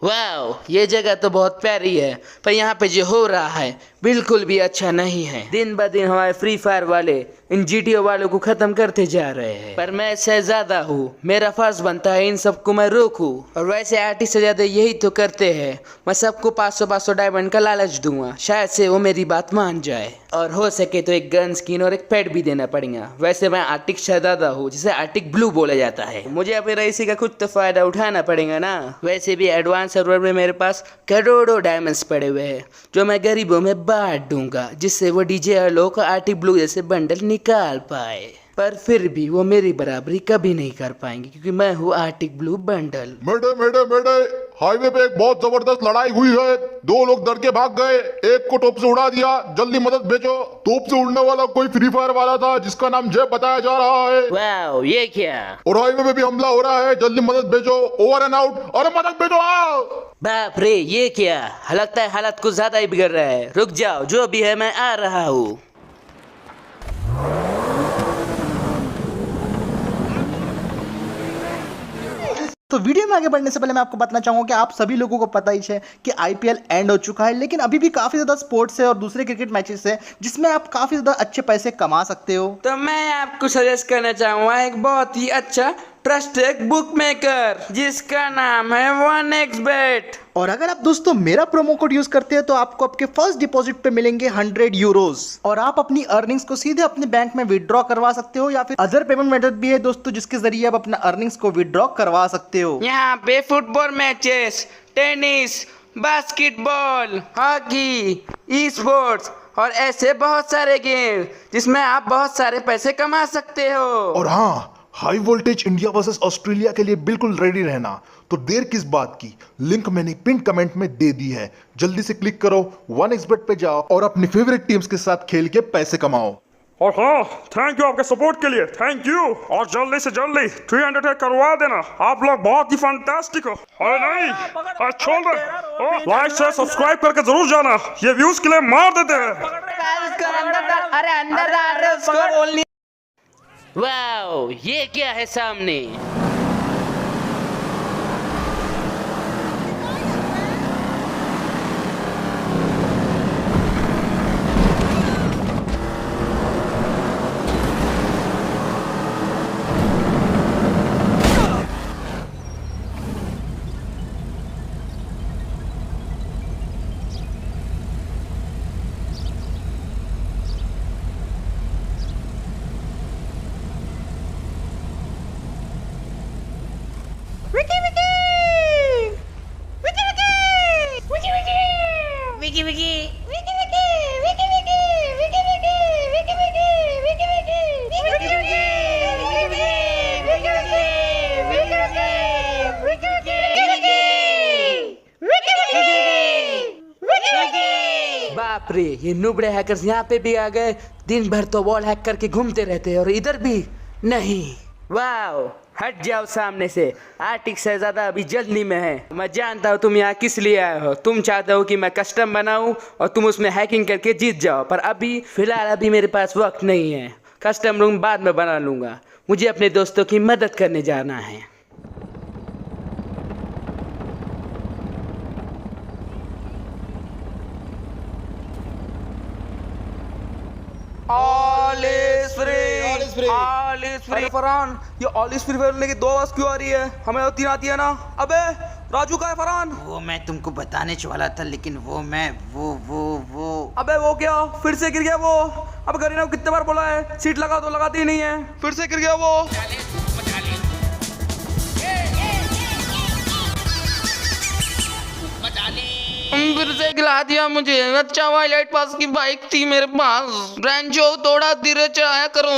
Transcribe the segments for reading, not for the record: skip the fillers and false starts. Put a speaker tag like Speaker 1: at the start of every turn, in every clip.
Speaker 1: वाह, ये जगह तो बहुत प्यारी है, पर यहाँ पे जो हो रहा है बिल्कुल भी अच्छा नहीं है। दिन ब दिन हमारे फ्री फायर वाले इन जीटीओ वालों को खत्म करते जा रहे हैं, पर मैं शहजादा हूँ, मेरा फर्ज बनता है इन सबको मैं रोकूं। और वैसे आर्टिस्ट से ज्यादा यही तो करते हैं। मैं सबको 500 डायमंड का लालच दूंगा, शायद से वो मेरी बात मान जाए, और हो सके तो एक गन स्किन और एक पेट भी देना पड़ेगा। वैसे मैं आर्टिक शहजादा हूँ, जिसे आर्टिक ब्लू बोला जाता है। मुझे अपने रईसी का कुछ तो फायदा उठाना पड़ेगा ना। वैसे भी एडवांस सर्वर में मेरे पास करोड़ों डायमंड्स पड़े हुए हैं, जो मैं गरीबों में बांट दूंगा, जिससे वो डीजे लोग को आर्टिक ब्लू जैसे बंडल निकाल पाए। पर फिर भी वो मेरी बराबरी कभी नहीं कर पाएंगे, क्योंकि मैं हूँ आर्टिक ब्लू बंडल।
Speaker 2: मेडे मेडे मेडे, हाईवे पे एक बहुत जबरदस्त लड़ाई हुई है। 2 लोग डर के भाग गए, एक को तोप से उड़ा दिया, जल्दी मदद भेजो। तोप से उड़ने वाला कोई फ्री फायर वाला था, जिसका नाम जय बताया जा रहा है।
Speaker 1: वाह, ये क्या?
Speaker 2: और हाईवे पे भी हमला हो रहा है, जल्दी मदद भेजो। Over and out. अरे मदद भेजो, आओ।
Speaker 1: बाप रे, ये क्या? लगता है हालत कुछ ज्यादा ही बिगड़ रहा है। रुक जाओ, जो भी है मैं आ रहा हूँ।
Speaker 3: तो वीडियो में आगे बढ़ने से पहले मैं आपको बताना चाहूंगा कि आप सभी लोगों को पता ही है कि आईपीएल एंड हो चुका है, लेकिन अभी भी काफी ज्यादा स्पोर्ट्स है और दूसरे क्रिकेट मैचेस है जिसमें आप काफी ज्यादा अच्छे पैसे कमा सकते हो।
Speaker 1: तो मैं आपको सजेस्ट करना चाहूंगा एक बहुत ही अच्छा ट्रस्टेड बुक मेकर, जिसका नाम है 1xBet।
Speaker 3: और अगर आप दोस्तों मेरा प्रोमो कोड यूज करते हैं तो आपको आपके फर्स्ट डिपॉजिट पे मिलेंगे 100 यूरोज, और आप अपनी अर्निंग्स को सीधे अपने बैंक में विड्रॉ करवा सकते हो, या फिर अदर पेमेंट मेथड भी है दोस्तों, जिसके जरिए आप अपना अर्निंग्स को विड्रॉ करवा सकते हो।
Speaker 1: यहाँ पे football matches, tennis, basketball, hockey, e sports और ऐसे बहुत सारे गेम जिसमें आप बहुत सारे पैसे कमा सकते हो।
Speaker 2: और हाँ, high voltage India versus Australia के लिए बिल्कुल रेडी रहना। तो देर किस बात की, लिंक मैंने पिन कमेंट में दे दी है, जल्दी से क्लिक करो, 1xBet पे जाओ और अपनी फेवरेट टीम्स के साथ खेल के पैसे कमाओ।
Speaker 4: और हाँ, थैंक यू आपके सपोर्ट के लिए, थैंक यू। और जल्दी से जल्दी 300 करवा देना, आप लोग बहुत ही फैंटास्टिक हो। अरे नहीं, अरे छोड़ दे, लाइक शेयर सब्सक्राइब करके जरूर जाना, ये व्यूज के लिए मार देते हैं।
Speaker 1: अरे अंदर डाल रहे उसको। वाओ, ये क्या है सामने? बाप रे, ये नुबड़े हैकर्स यहाँ पे भी आ गए। दिन भर तो वॉल हैक करके घूमते रहते हैं, और इधर भी नहीं। वाओ, हट जाओ सामने से, आर्टिक शहजादा अभी जल्दी में है। मैं जानता हूँ तुम यहाँ किस लिए आए हो। तुम चाहते हो कि मैं कस्टम बनाऊँ और तुम उसमें हैकिंग करके जीत जाओ, पर अभी फिलहाल मेरे पास वक्त नहीं है। कस्टम रूम बाद में बना लूँगा, मुझे अपने दोस्तों की मदद करने जाना है।
Speaker 5: All is free, all is free. Farhan, ये ऑल इज फ्री बोलने की 2 आवाज क्यों आ रही है? हमें तो 3 आती है ना। अबे राजू का है फरहान?
Speaker 6: वो मैं तुमको बताने वाला था, लेकिन वो मैं वो
Speaker 5: अबे वो क्या, फिर से गिर गया वो? अब गरीना को कितने बार बोला है सीट लगा, तो लगाती ही नहीं है, फिर से गिर गया वो।
Speaker 1: फिर से गिला दिया मुझे। अच्छा वाइलाइट पास की बाइक थी मेरे पास, ब्रांचो थोड़ा धीरे चलाया करो।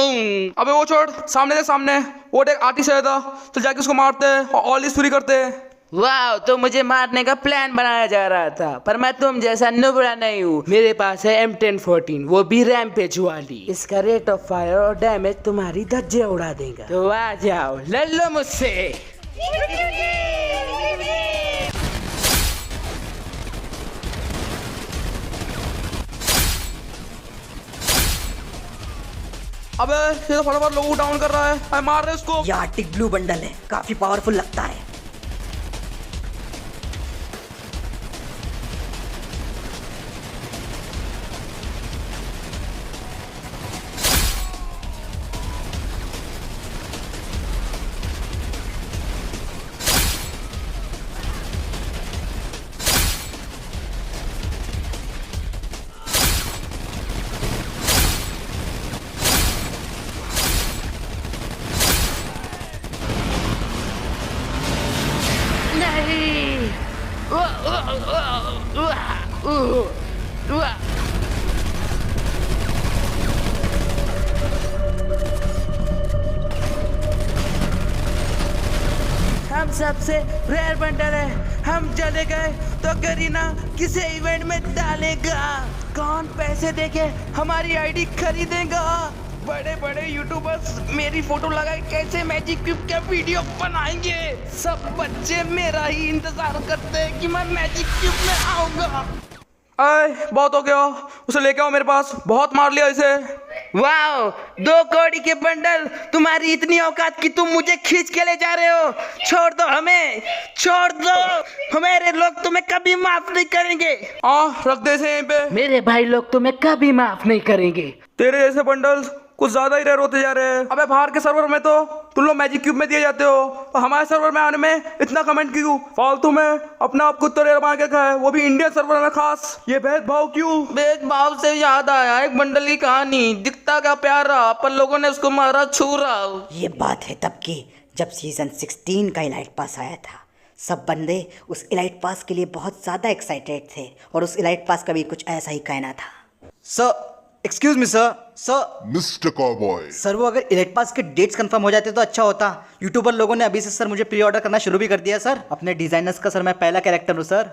Speaker 5: अबे वो छोड़, सामने से सामने वो एक आर्टिस्ट आया था, चल जाके उसको मारते हैं और ऑल इज फ्री करते हैं।
Speaker 1: वाह, तो मुझे मारने का प्लान बनाया जा रहा था, पर मैं तुम जैसा नुबड़ा नहीं हूँ। मेरे पास है M1014, वो भी रैम्पेज वाली। इसका रेट ऑफ फायर और डैमेज तुम्हारी धज्जे उड़ा देगा। तो आ जाओ, ले लो मुझसे।
Speaker 5: अबे ये तो फटाफट लोगों को डाउन कर रहा है, अरे मार रहे उसको।
Speaker 6: ये आर्टिक ब्लू बंडल है, काफी पावरफुल लगता है।
Speaker 1: नहीं। हम सबसे रेयर बंडल है, हम चले गए तो करीना किसे इवेंट में डालेगा? कौन पैसे देके हमारी आईडी खरीदेगा? बड़े बड़े यूट्यूबर्स मेरी फोटो लगाए कैसे मैजिक क्यूब का वीडियो बनाएंगे। सब बच्चे मेरा ही इंतजार करते हैं कि मैं मैजिक क्यूब में आऊंगा।
Speaker 5: अय बहुत हो गया, उसे लेके आओ मेरे पास, बहुत मार लिया इसे।
Speaker 1: वाओ, 2 कौड़ी के बंडल, तुम्हारी इतनी औकात कि तुम मुझे खींच के ले जा रहे हो। छोड़ दो हमें, छोड़ दो, हमारे लोग तुम्हें कभी माफ नहीं करेंगे।
Speaker 5: रख दे इसे यहीं पे।
Speaker 1: मेरे भाई लोग तुम्हें कभी माफ नहीं करेंगे।
Speaker 5: तेरे जैसे बंडल्स कुछ ज्यादा ही रेयर होते जा रहे हैं। अबे बाहर के सर्वर में तो तुम लोग मैजिक क्यूब में दिए जाते हो, और हमारे सर्वर में आने में इतना कमेंट क्यों? फालतू में अपना आप खुद तो रेयर बना के रखा है, वो भी इंडियन सर्वर में खास। ये भेदभाव क्यों?
Speaker 1: भेदभाव से याद आया एक बंडल की कहानी। दिखता क्या प्यारा, पर लोगों ने उसको मारा छुरा।
Speaker 6: ये बात है तब की जब सीजन 16 का इलाइट पास आया था। सब बंदे उस इलाइट पास के लिए बहुत ज़्यादा एक्साइटेड थे, और उस इलाइट पास का भी कुछ ऐसा ही कहना था।
Speaker 3: Sir excuse me sir
Speaker 2: mister cowboy,
Speaker 3: sir वो अगर इलाइट पास के डेट्स कंफर्म हो जाते तो अच्छा होता। यूट्यूबर लोगों ने अभी से सर मुझे प्री ऑर्डर करना शुरू भी कर दिया सर। अपने डिजाइनर्स का सर मैं पहला कैरेक्टर हूँ सर।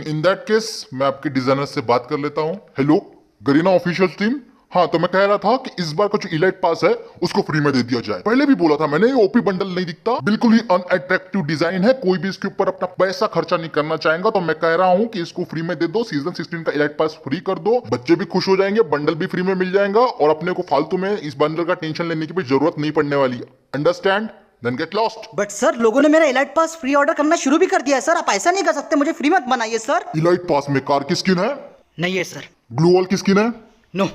Speaker 2: इन दैट केस मैं आपके डिजाइनर से बात कर लेता हूँ। Hello Garena official team. हाँ, तो मैं कह रहा था कि इस बार का जो इलाइट पास है उसको फ्री में दे दिया जाए। पहले भी बोला था मैंने, ओपी बंडल नहीं दिखता, बिल्कुल ही अनअट्रैक्टिव डिजाइन है, कोई भी इसके ऊपर अपना पैसा खर्चा नहीं करना चाहेगा। तो मैं कह रहा हूँ कि इसको फ्री में दे दो। सीजन 16 का इलाइट पास फ्री कर दो, बच्चे भी खुश हो जाएंगे, बंडल भी फ्री में मिल जाएगा, और अपने को फालतू में इस बंडल का टेंशन लेने की भी जरूरत नहीं पड़ने वाली। Understand? Then get lost.
Speaker 3: But sir लोगों ने मेरा इलाइट पास फ्री ऑर्डर करना शुरू भी कर दिया है सर। आप ऐसा नहीं कर सकते, मुझे फ्री मत बनाइए सर।
Speaker 2: इलाइट पास में कार की स्किन है?
Speaker 3: नहीं है सर।
Speaker 2: ग्लू वॉल की स्किन है?
Speaker 3: No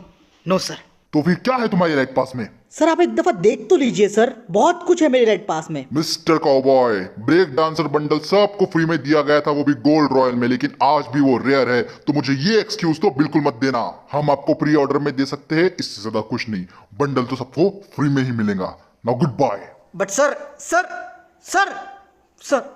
Speaker 3: no sir.
Speaker 2: तो फिर क्या है तुम्हारे इलाइट पास में?
Speaker 3: सर आप एक दफा देख तो लीजिए सर, बहुत कुछ है मेरे इलाइट पास में।
Speaker 2: Mister cowboy, break dancer bundle सबको फ्री में दिया गया था, वो भी गोल्ड रॉयल में, लेकिन आज भी वो रेयर है। तो मुझे ये एक्सक्यूज तो बिल्कुल मत देना। हम आपको प्री ऑर्डर में दे सकते हैं, इससे ज्यादा कुछ नहीं। बंडल तो सबको फ्री में ही मिलेगा। Now good bye.
Speaker 3: But sir sir sir sir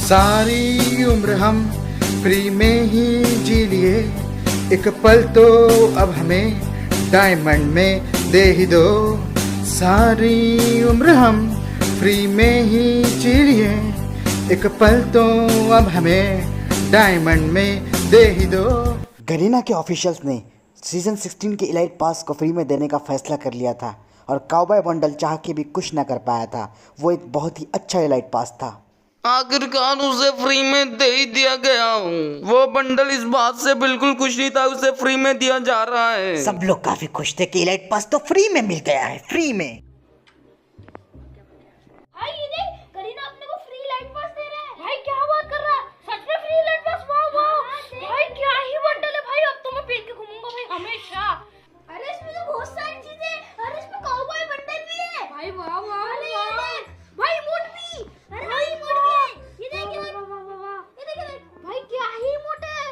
Speaker 3: सारी उम्र हम फ्री में ही जी लिए, एक पल तो अब हमें डायमंड में दे ही दो। सारी उम्र हम फ्री में ही जी लिए, एक पल तो अब हमें डायमंड में दे ही दो।
Speaker 6: गरीना के ऑफिशियल्स ने सीजन 16 के इलाइट पास को फ्री में देने का फैसला कर लिया था, और काउबॉय बंडल चाह के भी कुछ न कर पाया था। वो एक बहुत ही अच्छा इलाइट पास था।
Speaker 1: आखिरकार उसे फ्री में दे ही दिया गया। वो बंडल इस बात से बिल्कुल खुश नहीं था, उसे फ्री में दिया जा रहा है।
Speaker 6: सब लोग काफी खुश थे कि इलाइट पास तो फ्री में मिल गया है, फ्री में।
Speaker 7: भाई ये देख, करीना अपने को फ्री लाइट पास दे रहा है। भाई क्या बात कर रहा है, सच में फ्री लाइट पास? वाह वाह भाई, क्या ही बंडल है भाई। अब तो मैं पहन के घूमूंगा भाई हमेशा। अरे इसमें तो बहुत सारी चीजें, अरे इसमें काउबॉय बंडल भी है भाई। वाह वाह भाई, इमोट भी। अरे भाई इमोट भी है, ये देख ये देख भाई, क्या ही इमोट है।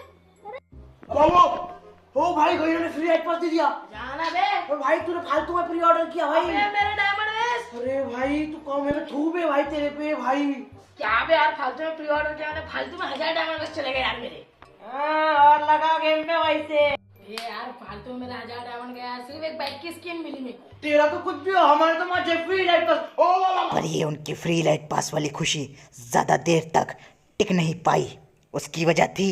Speaker 8: ओ भाई गरीना ने फ्री लाइट पास दे दिया।
Speaker 7: जाना बे।
Speaker 8: और भाई तूने फालतू में प्री ऑर्डर किया भाई।
Speaker 7: मेरे डायमंड वेस्ट।
Speaker 8: अरे भाई तू कौन मेरे थू बे भाई तेरे पे भाई।
Speaker 7: क्या बे यार, फालतू में प्री ऑर्डर किया, फालतू में 1000 डायमंड वेस्ट चले गए यार मेरे।
Speaker 8: और लगा गेम में भाई से।
Speaker 7: ये यार फालतू में मेरा 1000 डायमंड गया, सिर्फ एक बाइक की स्किन मिली मेरे को।
Speaker 8: तेरा तो कुछ भी हो, हमारे तो मजे फ्री लाइट पास। ओ
Speaker 6: पर ये उनकी फ्री लाइट पास वाली खुशी ज्यादा देर तक टिक नहीं पाई। उसकी वजह थी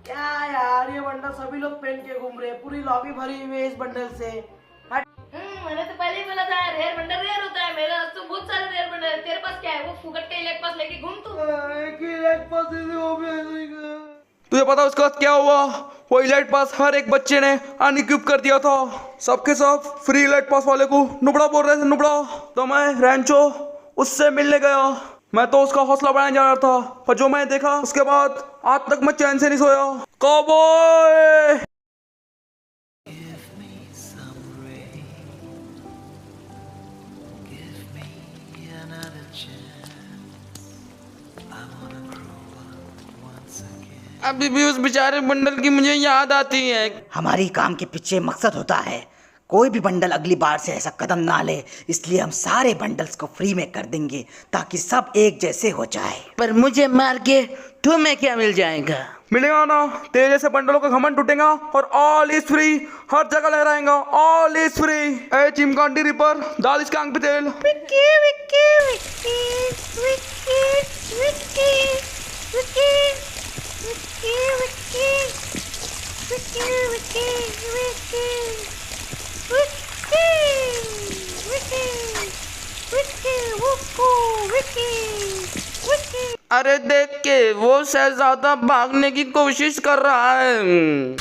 Speaker 8: क्या यार, ये बंडल सभी लोग पहन के घूम रहे हैं, पूरी लॉबी भरी हुई है इस बंडल से।
Speaker 7: मैंने तो पहले ही बोला था रेयर बंडल रेयर होता है। मेरे पास तो बहुत सारे रेयर बंडल है, तेरे पास क्या है? वो फुकट के इलेक्ट पास लेके घूम तू।
Speaker 5: तुझे पता उसके बाद क्या हुआ? वो इलाइट पास हर एक बच्चे ने अनइक्विप कर दिया था। सबके सब फ्री इलाइट पास वाले को नुबड़ा बोल रहे थे, नुबड़ा। तो मैं रैंचो उससे मिलने गया। मैं तो उसका हौसला बढ़ाने जा रहा था, पर जो मैं देखा उसके बाद आज तक मैं चैन से नहीं सोया। कॉबॉय अभी भी उस बेचारे बंडल की मुझे याद आती है।
Speaker 6: हमारी काम के पीछे मकसद होता है कोई भी बंडल अगली बार से ऐसा कदम ना ले, इसलिए हम सारे बंडल्स को फ्री में कर देंगे ताकि सब एक जैसे हो जाए।
Speaker 1: पर मुझे मार के तुम्हें क्या मिल जाएगा?
Speaker 5: मिलेगा ना, तेरे जैसे बंडलों का घमंड टूटेगा और ऑल इज फ्री हर जगह लहराएगा। All is free. ए चिमकांडी रिपर, डाल इसके आंख पे तेल।
Speaker 7: विक्की विक्की विक्की विक्की विक्की विक्की विक्की विक्की विक्की विक्की विक्की विक्की विक्की वुक्कू विक्की विक्की।
Speaker 5: अरे देख के वो शहजादा भागने की कोशिश कर रहा है।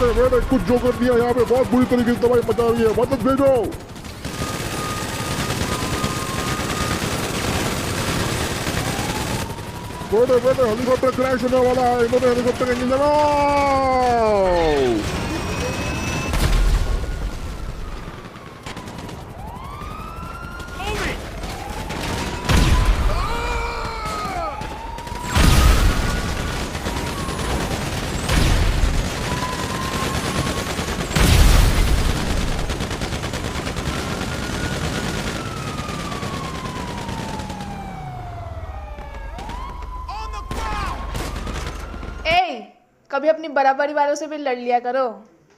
Speaker 2: मैंने कुछ जो कर दिया यहाँ पे बहुत बुरी तरीके से दवाई मचा रही है, मदद भेजो। मैंने हेलीकॉप्टर क्रैश होने वाला है, इन्होंने हेलीकॉप्टर इंजन जलाओ।
Speaker 9: कभी अपनी बराबरी वालों से भी लड़ लिया करो।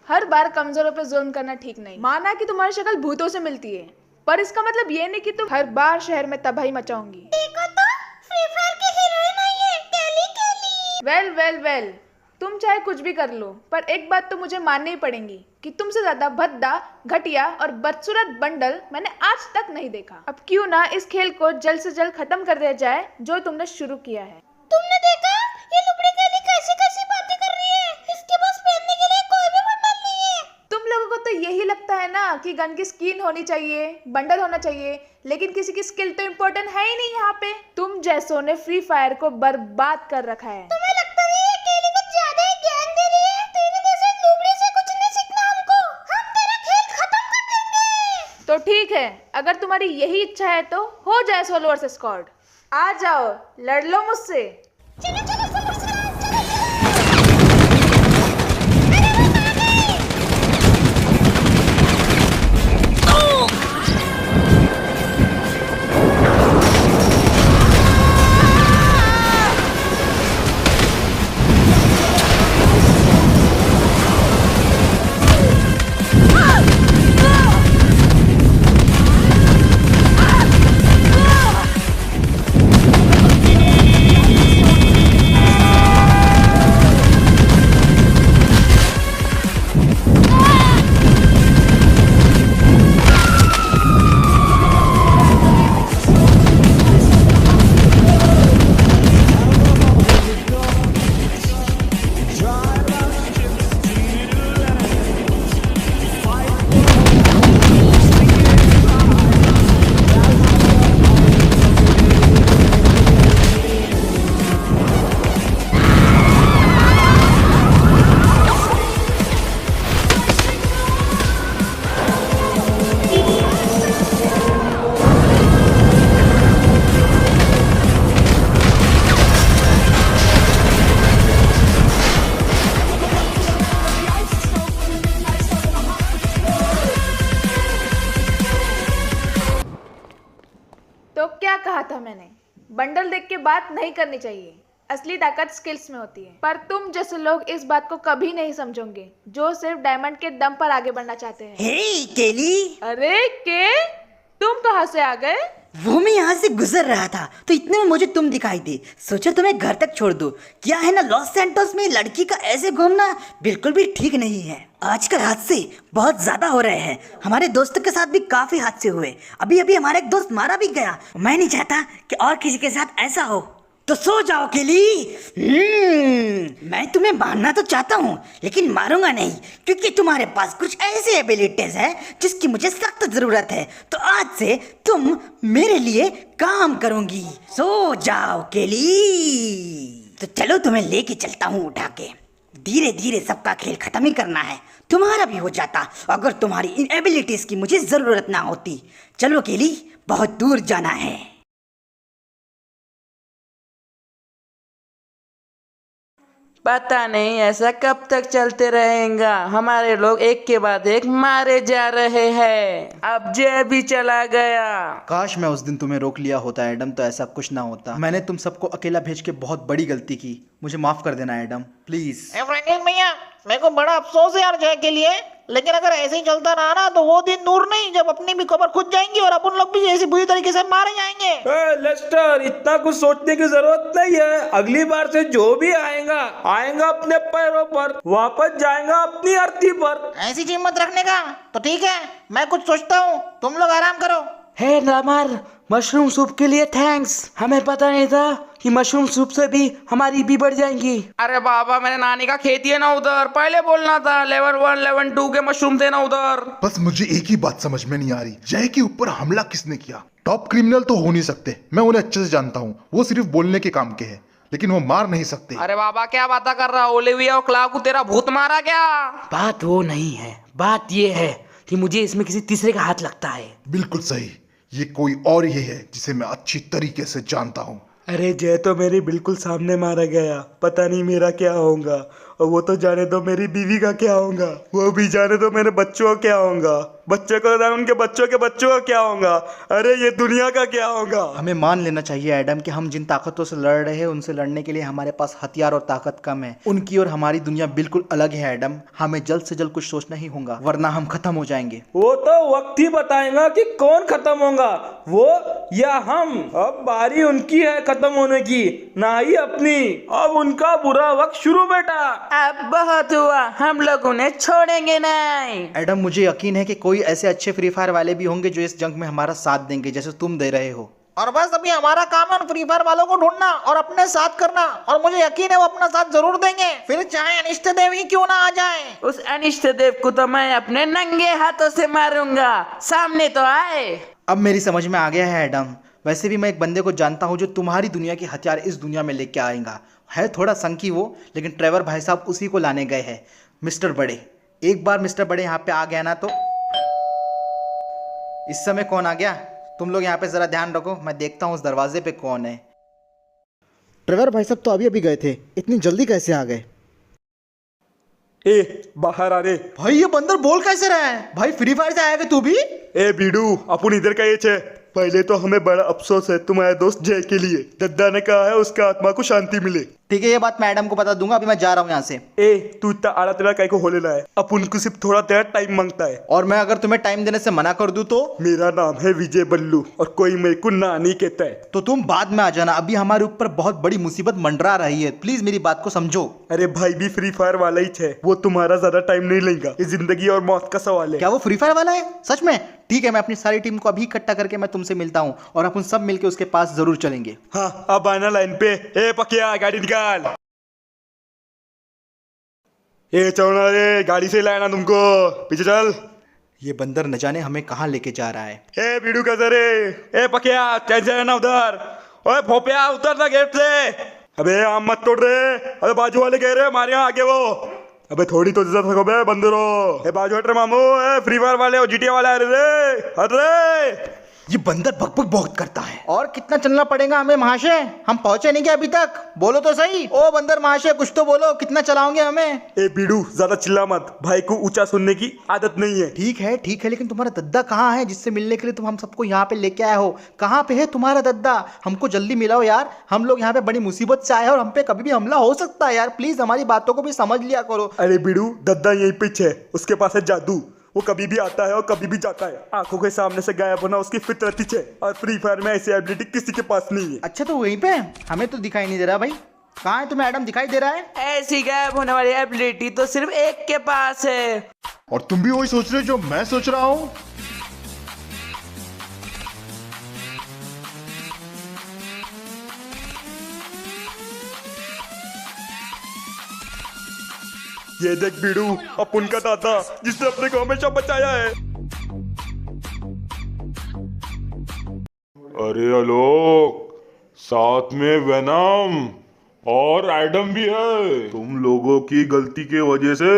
Speaker 9: हर बार कमजोरों पे जुल्म करना ठीक नहीं। माना कि तुम्हारी शक्ल भूतों से मिलती है, पर इसका मतलब ये नहीं कि तुम हर बार शहर में तबाही मचाओगी।
Speaker 7: देखो तो, फ्री फायर की हीरोइन आई है, केली केली।
Speaker 9: वेल वेल वेल, तुम चाहे कुछ भी कर लो, पर एक बात तो मुझे माननी ही पड़ेगी कि तुमसे ज्यादा भद्दा, घटिया और बदसूरत बंडल मैंने आज तक नहीं देखा। अब क्यों ना इस खेल को जल्द से जल्द खत्म कर दिया जाए जो तुमने शुरू किया है।
Speaker 7: तुमने देखा ये लुबड़ी केली कैसी कैसी बातें कर रही है? इसके पास पहनने के लिए कोई भी बंडल नहीं है।
Speaker 9: तुम लोगों को तो यही लगता है ना कि गन की स्किन होनी चाहिए, बंडल होना चाहिए, लेकिन किसी की स्किल तो इम्पोर्टेंट है ही नहीं यहाँ पे। तुम जैसों ने फ्री फायर को बर्बाद कर रखा है।
Speaker 7: तुम्हें लगता नहीं है केली कुछ ज्यादा ही ज्ञान दे रही है? तेरे जैसे लुबड़ी से कुछ नहीं सीखना हमको, हम तेरा खेल खत्म कर देंगे।
Speaker 9: तो ठीक है, अगर तुम्हारी यही इच्छा है तो हो जाए सोलो वर्सेस स्क्वाड। आ जाओ, लड़ लो मुझसे।
Speaker 7: चलो चलो सब चलो चलो।
Speaker 9: तो क्या कहा था मैंने, बंडल देख के बात नहीं करनी चाहिए, असली ताकत स्किल्स में होती है। पर तुम जैसे लोग इस बात को कभी नहीं समझोगे जो सिर्फ डायमंड के दम पर आगे बढ़ना चाहते हैं।
Speaker 6: हे केली,
Speaker 9: अरे के तुम कहाँ से आ गए?
Speaker 6: वो मैं यहाँ से गुजर रहा था तो इतने में मुझे तुम दिखाई दी, सोचा तुम्हें घर तक छोड़ दूं। क्या है ना, लॉस सैंटोस में लड़की का ऐसे घूमना बिल्कुल भी ठीक नहीं है। आजकल हादसे बहुत ज्यादा हो रहे हैं, हमारे दोस्तों के साथ भी काफी हादसे हुए। अभी अभी हमारा एक दोस्त मारा भी गया। मैं नहीं चाहता कि और किसी के साथ ऐसा हो, तो सो जाओ केली। मैं तुम्हें मारना तो चाहता हूँ लेकिन मारूंगा नहीं, क्योंकि तुम्हारे पास कुछ ऐसी एबिलिटीज है जिसकी मुझे सख्त जरूरत है। तो आज से तुम मेरे लिए काम करोगी। सो जाओ केली। तो चलो तुम्हें लेके चलता हूँ उठा के। धीरे धीरे सबका खेल खत्म ही करना है, तुम्हारा भी हो जाता अगर तुम्हारी इन एबिलिटीज की मुझे जरूरत ना होती। चलो केली, बहुत दूर जाना है।
Speaker 1: पता नहीं ऐसा कब तक चलते रहेगा। हमारे लोग एक के बाद एक मारे जा रहे हैं। अब जय भी चला गया।
Speaker 3: काश मैं उस दिन तुम्हें रोक लिया होता एडम, तो ऐसा कुछ ना होता। मैंने तुम सबको अकेला भेज के बहुत बड़ी गलती की, मुझे माफ कर देना एडम, प्लीज।
Speaker 8: फ्रैंकलिन भैया, मेरे को बड़ा अफसोस है यार जय के लिए, लेकिन अगर ऐसे ही चलता रहा ना तो वो दिन दूर नहीं जब अपनी भी खबर खुद जाएंगी और अपन लोग भी ऐसी बुरी तरीके से मारे जाएंगे।
Speaker 5: लेस्टर, इतना कुछ सोचने की जरूरत नहीं है। अगली बार से जो भी आएगा अपने पैरों पर, वापस जाएगा अपनी धरती पर।
Speaker 8: ऐसी हिम्मत रखने का तो ठीक है, मैं कुछ सोचता हूँ, तुम लोग आराम करो।
Speaker 1: हे रामर, मशरूम सूप के लिए थैंक्स। हमें पता नहीं था कि मशरूम सूप से भी हमारी भी बढ़ जाएंगी।
Speaker 5: अरे बाबा, मेरे नानी का खेती है ना उधर, पहले बोलना था। लेवल 1 लेवल 2 के मशरूम थे ना उधर।
Speaker 2: बस मुझे एक ही बात समझ में नहीं आ रही, जय के ऊपर हमला किसने किया? टॉप क्रिमिनल तो हो नहीं सकते, मैं उन्हें अच्छे से जानता हूँ। वो सिर्फ बोलने के काम के हैं, लेकिन वो मार नहीं सकते।
Speaker 5: अरे बाबा, क्या बात कर रहा? ओलिविया और क्लाव को तेरा भूत मारा क्या?
Speaker 1: बात वो नहीं है, बात ये है कि मुझे इसमें किसी तीसरे का हाथ लगता है।
Speaker 2: बिल्कुल सही, ये कोई और ही है जिसे मैं अच्छी तरीके से जानता हूँ।
Speaker 4: अरे जय तो मेरे बिल्कुल सामने मारा गया, पता नहीं मेरा क्या होगा। और वो तो जाने दो मेरी बीवी का क्या होगा, वो भी जाने दो मेरे बच्चों का क्या होगा, बच्चे को उनके बच्चों के बच्चों का क्या होगा, अरे ये दुनिया का क्या होगा।
Speaker 3: हमें मान लेना चाहिए एडम कि हम जिन ताकतों से लड़ रहे हैं उनसे लड़ने के लिए हमारे पास हथियार और ताकत कम है। उनकी और हमारी दुनिया बिल्कुल अलग है एडम। हमें जल्द से जल्द कुछ सोचना ही होगा, वरना हम खत्म हो जाएंगे।
Speaker 5: वो तो वक्त ही बताएगा कि कौन खत्म होगा, वो या हम। अब बारी उनकी है खत्म होने की, ना ही अपनी। अब उनका बुरा वक्त शुरू बेटा।
Speaker 1: अब बहुत हुआ, हम लोग उन्हें छोड़ेंगे नहीं।
Speaker 3: एडम, मुझे यकीन है कि कोई ऐसे अच्छे फ्री फायर वाले भी होंगे जो इस जंग में हमारा साथ देंगे, जैसे तुम दे रहे हो।
Speaker 8: और बस अभी हमारा काम है फ्री फायर वालों को ढूंढना और अपने साथ करना, और मुझे यकीन है वो अपना साथ जरूर देंगे, फिर चाहे अनिष्ट देव ही क्यों ना आ जाए।
Speaker 1: उस अनिष्ट देव को तो मैं अपने नंगे हाथों से मारूंगा, सामने तो आए।
Speaker 3: अब मेरी समझ में आ गया है एडम। वैसे भी मैं एक बंदे को जानता हूँ जो तुम्हारी दुनिया के हथियार इस दुनिया में लेके आएगा। है थोड़ा संकी वो, लेकिन ट्रेवर भाई साहब उसी को लाने गए हैं। मिस्टर बड़े, एक बार मिस्टर बड़े यहाँ पे आ गया ना तो। इस समय कौन आ गया? तुम लोग यहाँ पे जरा ध्यान रखो, मैं देखता हूँ उस दरवाजे पे कौन है।
Speaker 6: ट्रेवर भाई साहब तो अभी अभी गए थे, इतनी जल्दी कैसे आ गए?
Speaker 4: ए बाहर आ रे।
Speaker 3: भाई ये बंदर बोल कैसे रहा है? भाई फ्री फायर से आएगा तू भी?
Speaker 4: ए बीडू, अपन इधर का ये छे। पहले तो हमें बड़ा अफसोस है तुम्हारे दोस्त जय के लिए। दद्दा ने कहा है उसका आत्मा को शांति मिले।
Speaker 3: ठीक है, ये बात मैं एडम को बता दूंगा। अभी मैं जा रहा हूँ यहाँ से।
Speaker 4: ए तू इतना आड़ा तेरा काय को हो लेना है, अपन को सिर्फ थोड़ा तेरा टाइम मांगता है।
Speaker 3: और मैं अगर तुम्हें टाइम देने से मना कर दूं तो?
Speaker 4: मेरा नाम है विजय बल्लू और कोई मेरे को नानी कहता है।
Speaker 3: तो तुम बाद में आ जाना, अभी हमारे ऊपर बहुत बड़ी मुसीबत मंडरा रही है। प्लीज मेरी बात को समझो।
Speaker 4: अरे भाई भी फ्री फायर वाला ही है, वो तुम्हारा ज्यादा टाइम नहीं लेगा। ये जिंदगी और मौत का सवाल है।
Speaker 3: क्या वो फ्री फायर वाला है सच में? ठीक है, मैं अपनी सारी टीम को अभी इकट्ठा करके मैं तुमसे मिलता हूँ और अपन सब मिलके उसके पास जरूर चलेंगे।
Speaker 4: हाँ, अब आना लाइन पे। ए पकिया, गाड़ी निकाल। ए चौना रे, गाड़ी से लाना तुमको, पीछे चल।
Speaker 3: ये बंदर न जाने हमें कहाँ लेके जा रहा है।
Speaker 4: ए बीडू कैसे रे? ए पकिया, कैसे रहना उधर? ओए भोपिया, उतर ना गेट से। अबे आम मत तोड़ रे। अबे बाजू वाले कह रहे हमारे यहाँ आगे वो। अबे थोड़ी तो इज्जत रखो बे बंदरो। ए बाजू हट रे मामू। ए फ्री फायर वाले और जीटीए वाले आ रहे रे। हट रे।
Speaker 3: ये बंदर बकबक बहुत करता है। और कितना चलना पड़ेगा हमें महाशय? हम पहुंचे नहीं क्या अभी तक? बोलो तो सही। ओ बंदर महाशय कुछ तो बोलो, कितना चलाओगे हमें?
Speaker 4: ए बीड़ू ज्यादा चिल्ला मत, भाई को ऊंचा सुनने की आदत नहीं है।
Speaker 3: ठीक है, लेकिन तुम्हारा दद्दा कहाँ है जिससे मिलने के लिए तुम हम सबको यहाँ पे लेके आए हो? कहाँ पे है तुम्हारा दद्दा? हमको जल्दी मिलाओ यार, हम लोग यहाँ पे बड़ी मुसीबत से आए हैं और हम पे कभी भी हमला हो सकता है यार। प्लीज हमारी बातों को भी समझ लिया करो।
Speaker 4: अरे बीड़ू, दद्दा यहीं पीछे है, उसके पास है जादू। वो कभी भी आता है और कभी भी जाता है, आंखों के सामने से गायब होना उसकी फितरत ही है। और फ्री फायर में ऐसी एबिलिटी किसी के पास नहीं है।
Speaker 3: अच्छा तो वहीं पे? हमें तो दिखाई नहीं दे रहा भाई। कहाँ है तुम्हें एडम? दिखाई दे रहा है?
Speaker 1: ऐसी गायब होने वाली एबिलिटी तो सिर्फ एक के पास है।
Speaker 2: और तुम भी वही सोच रहे हो जो मैं सोच रहा हूँ?
Speaker 4: ये देख बीड़ू, अपन का दादा जिसने अपने को हमेशा बचाया है।
Speaker 10: अरे आलोक, साथ में वेनम और एडम भी है। तुम लोगों की गलती की वजह से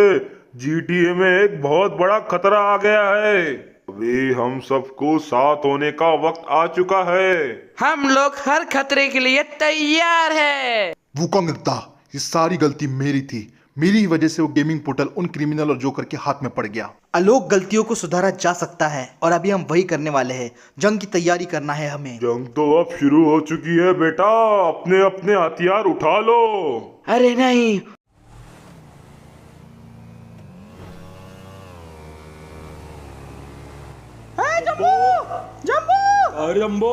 Speaker 10: GTA में एक बहुत बड़ा खतरा आ गया है। अभी हम सबको साथ होने का वक्त आ चुका है।
Speaker 1: हम लोग हर खतरे के लिए तैयार है।
Speaker 2: वुकोंग इतना, ये सारी गलती मेरी थी। मेरी ही वजह से वो गेमिंग पोर्टल उन क्रिमिनल और जोकर के हाथ में पड़ गया।
Speaker 3: आलोक, गलतियों को सुधारा जा सकता है और अभी हम वही करने वाले हैं। जंग की तैयारी करना है हमें।
Speaker 10: जंग तो अब शुरू हो चुकी है बेटा, अपने अपने हथियार उठा लो।
Speaker 1: अरे नहीं,
Speaker 4: अरे जंबो,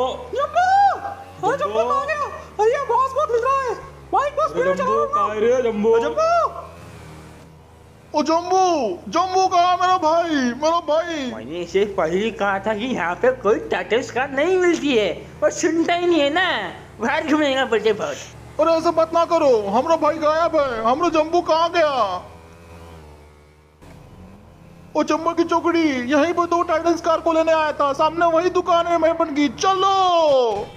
Speaker 2: ओ जम्बू, जम्बू कहाँ? मेरा भाई, मेरा भाई।
Speaker 1: मैंने इसे पहले ही कहा था कि यहाँ पे कोई टाइटल्स कार्ड नहीं मिलती है, और सुनता ही नहीं है ना। बाहर घूमेगा बड़े बहुत।
Speaker 2: अरे ऐसा बात ना करो, हमारा भाई गायब है। हमारा जम्बू कहाँ गया? ओ चम्बा की चौकड़ी, यहीं पर 2 टाइटल्स कार को लेने आया था। सामने वही दुकान है मेहमान की, चलो।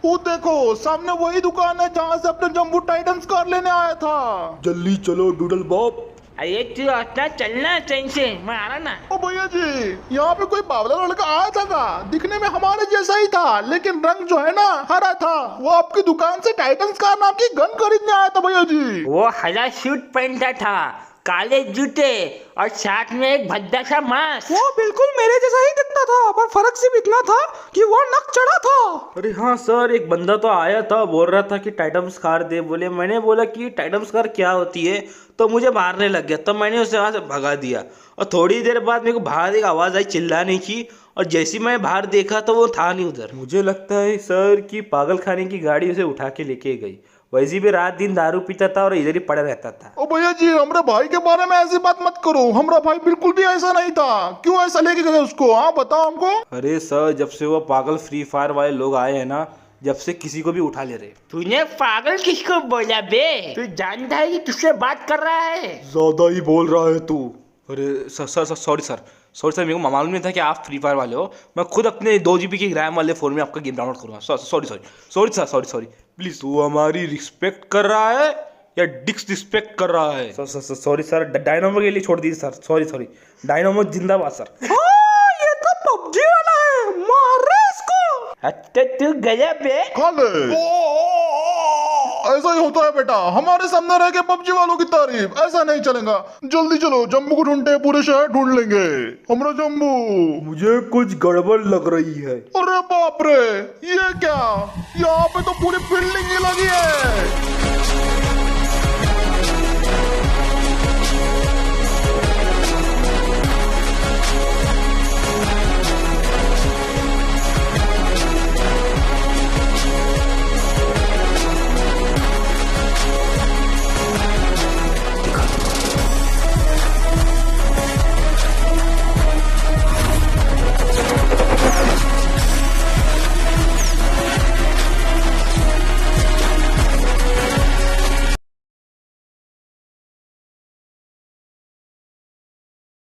Speaker 2: वो देखो, सामने वही दुकान है जहाँ से अपने जम्बू टाइटन्स कार लेने आया था।
Speaker 4: जल्दी चलो डूडल बॉब।
Speaker 1: अरे तू अपना चलना ट्रेन से, मैं आ रहा ना।
Speaker 2: ओ भैया जी, यहाँ पे कोई बावला लड़का आया था का? दिखने में हमारे जैसा ही था, लेकिन रंग जो है ना हरा था। वो आपकी दुकान से टाइटन्स कार नाम की गन खरीदने आया था भैया जी।
Speaker 1: वो हरा सूट पहनता था, काले जूते और साथ में एक भद्दा सा मास्क।
Speaker 5: वो बिल्कुल मेरे जैसा ही दिखता था, पर फर्क सिर्फ इतना था कि वो नक चढ़ा था। अरे हाँ सर, एक बंदा तो आया था, बोल रहा था कि टाइटम्स कार दे। बोले, मैंने बोला कि टाइटम्स कार क्या होती है, तो मुझे मारने लग गया। तो मैंने उसे वहाँ से भगा दिया और थोड़ी देर बाद मेरे को बाहर एक आवाज़ आई चिल्लाने की, और जैसे मैं बाहर देखा तो वो था नहीं उधर। मुझे लगता है सर कि पागल खाने की गाड़ी उसे उठा के लेके गई। वैसे भी रात दिन दारू पीता था और इधर ही पड़ा रहता था।
Speaker 2: ओ भैया जी, हमारे भाई के बारे में ऐसी बात मत करो। हमारा भाई बिल्कुल भी ऐसा नहीं था। क्यों ऐसा लेके गए उसको? हाँ बताओ हमको।
Speaker 5: अरे सर, जब से वो पागल फ्री फायर वाले लोग आए हैं ना, जब से किसी को भी उठा ले रहे।
Speaker 1: तूने पागल किसको बोला बे? तू जानता है कि किससे बात कर रहा है?
Speaker 4: ज्यादा ही बोल रहा है तू।
Speaker 5: अरे सॉरी सर, मेरे को मालूम नहीं था कि आप फ्री फायर वाले हो। मैं खुद अपने 2 GB की रैम वाले फ़ोन में आपका गेम डाउनलोड करूँगा। Sorry please. तू हमारी रिस्पेक्ट कर रहा है या डिसरिस्पेक्ट कर रहा है? सॉरी सर, डायनामो के लिए छोड़ दीजिए सर। सॉरी, डायनामो जिंदाबाद सर। ये तो PUBG वाला है, मार रहे इसको।
Speaker 1: अच्छा तू गया बे?
Speaker 2: खा ले। ऐसा ही होता है बेटा, हमारे सामने रह के पबजी वालों की तारीफ, ऐसा नहीं चलेगा। जल्दी चलो, जम्बू को ढूंढते, पूरे शहर ढूंढ लेंगे। हमारा जम्बू।
Speaker 4: मुझे कुछ गड़बड़ लग रही है।
Speaker 2: अरे बाप रे, ये क्या? यहाँ पे तो पूरी बिल्डिंग ही लगी है।